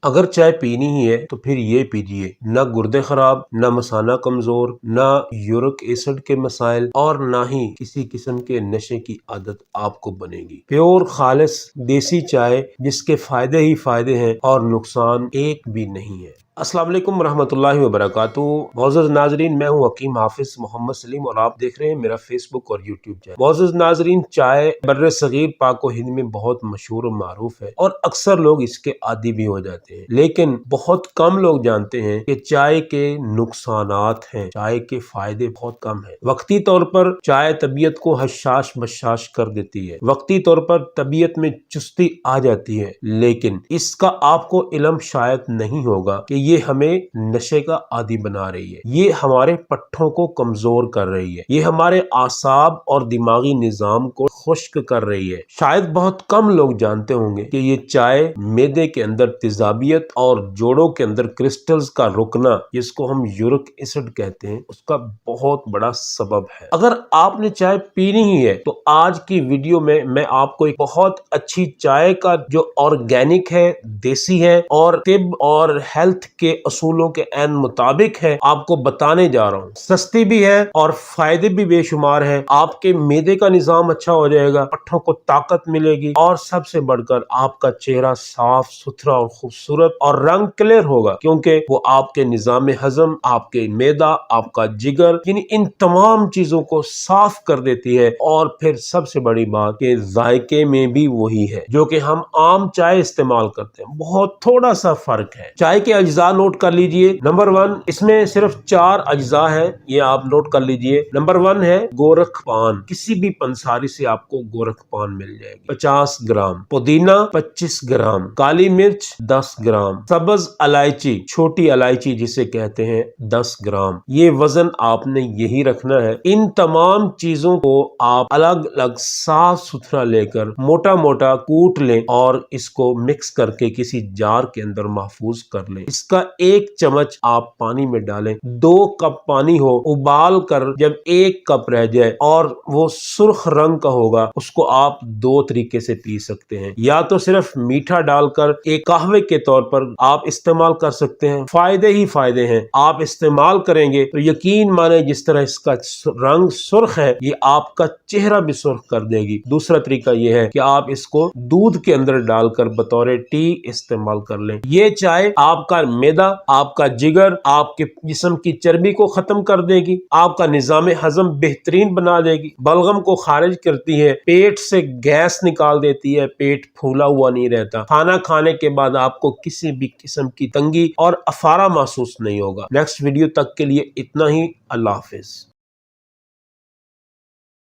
अगर चाय पीनी ही है तो फिर ये पीजिए, ना गुर्दे खराब, ना मसाना कमजोर, ना यूरिक एसिड के मसाइल और ना ही किसी किस्म के नशे की आदत आपको बनेगी। प्योर खालिस देसी चाय जिसके फायदे ही फायदे हैं और नुकसान एक भी नहीं है। अस्सलाम वालेकुम रहमतुल्लाहि व बरकातुहू। मौजूद नाजरीन, मैं हूँ हकीम हाफिज मोहम्मद सलीम और आप देख रहे हैं मेरा फेसबुक और यूट्यूब चैनल। मौजूद नाजरीन, चाय बर्रे सगीर पाक व हिंद में बहुत मशहूर और मारूफ है और अक्सर लोग इसके आदी भी हो जाते हैं, लेकिन बहुत कम लोग जानते हैं कि चाय के नुकसानात हैं, चाय के फायदे बहुत कम हैं। वक्ती तौर पर चाय तबीयत को हशाश बशाश कर देती है, वक्ती तौर पर तबीयत में चुस्ती आ जाती है, लेकिन इसका आपको इल्म शायद नहीं होगा कि ये हमें नशे का आदी बना रही है, ये हमारे पट्ठों को कमजोर कर रही है, ये हमारे आसाब और दिमागी निजाम को खुश्क कर रही है। शायद बहुत कम लोग जानते होंगे कि ये चाय मैदे के अंदर तेजाबियत और जोड़ों के अंदर क्रिस्टल्स का रुकना, जिसको हम यूरिक एसिड कहते हैं, उसका बहुत बड़ा सबब है। अगर आपने चाय पीनी ही है तो आज की वीडियो में मैं आपको एक बहुत अच्छी चाय का जो ऑर्गेनिक है, देसी है और तिब और हेल्थ के असूलों के एन मुताबिक है, आपको बताने जा रहा हूँ। सस्ती भी है और फायदे भी बेशुमार है। आपके मैदे का निजाम अच्छा हो जाएगा, पट्ठों को ताकत मिलेगी और सबसे बढ़कर आपका चेहरा साफ सुथरा और खूबसूरत और रंग क्लियर होगा, क्योंकि वो आपके निजाम हजम, आपके मैदा, आपका जिगर, यानी इन तमाम चीजों को साफ कर देती है। और फिर सबसे बड़ी बात कि जायके में भी वही है जो कि हम आम चाय इस्तेमाल करते हैं, बहुत थोड़ा सा फर्क है। चाय के अज्जा नोट कर लीजिए। नंबर 1, इसमें सिर्फ 4 अज्जा है, ये आप नोट कर लीजिए। नंबर 1 है गोरख पान। किसी भी पंसारी से आपको गोरख पान मिल जाएगी, 50 ग्राम। पुदीना 25 ग्राम। काली मिर्च 10 ग्राम। सब्ज इलायची, छोटी इलायची जिसे कहते हैं, 10 ग्राम। ये वजन आपने यही रखना है। इन तमाम चीजों को आप अलग अलग साफ सुथरा लेकर मोटा मोटा कूट लें और इसको मिक्स करके किसी जार के अंदर महफूज कर लें। इसका 1 चम्मच आप पानी में डालें। 2 कप पानी हो, उबाल कर जब 1 कप रह जाए और वो सुर्ख रंग का होगा, उसको आप 2 तरीके से पी सकते हैं। या तो सिर्फ मीठा डालकर एक कहवे के तौर पर आप इस्तेमाल कर सकते हैं, फायदे ही फायदे हैं। आप इस्तेमाल करेंगे तो यकीन माने जिस तरह इसका रंग सुर्ख है, ये आपका चेहरा भी सुर्ख कर देगी। दूसरा तरीका यह है कि आप इसको दूध के अंदर डालकर बतौर टी इस्तेमाल कर लें। ये चाय आपका मैदा, आपका जिगर, आपके जिस्म की चर्बी को खत्म कर देगी, आपका निजाम हजम बेहतरीन बना देगी, बलगम को खारिज करती है, पेट से गैस निकाल देती है, पेट फूला हुआ नहीं रहता। खाना खाने के बाद आपको किसी भी किस्म की तंगी और अफारा महसूस नहीं होगा। नेक्स्ट वीडियो तक के लिए इतना ही। अल्लाह हाफिज।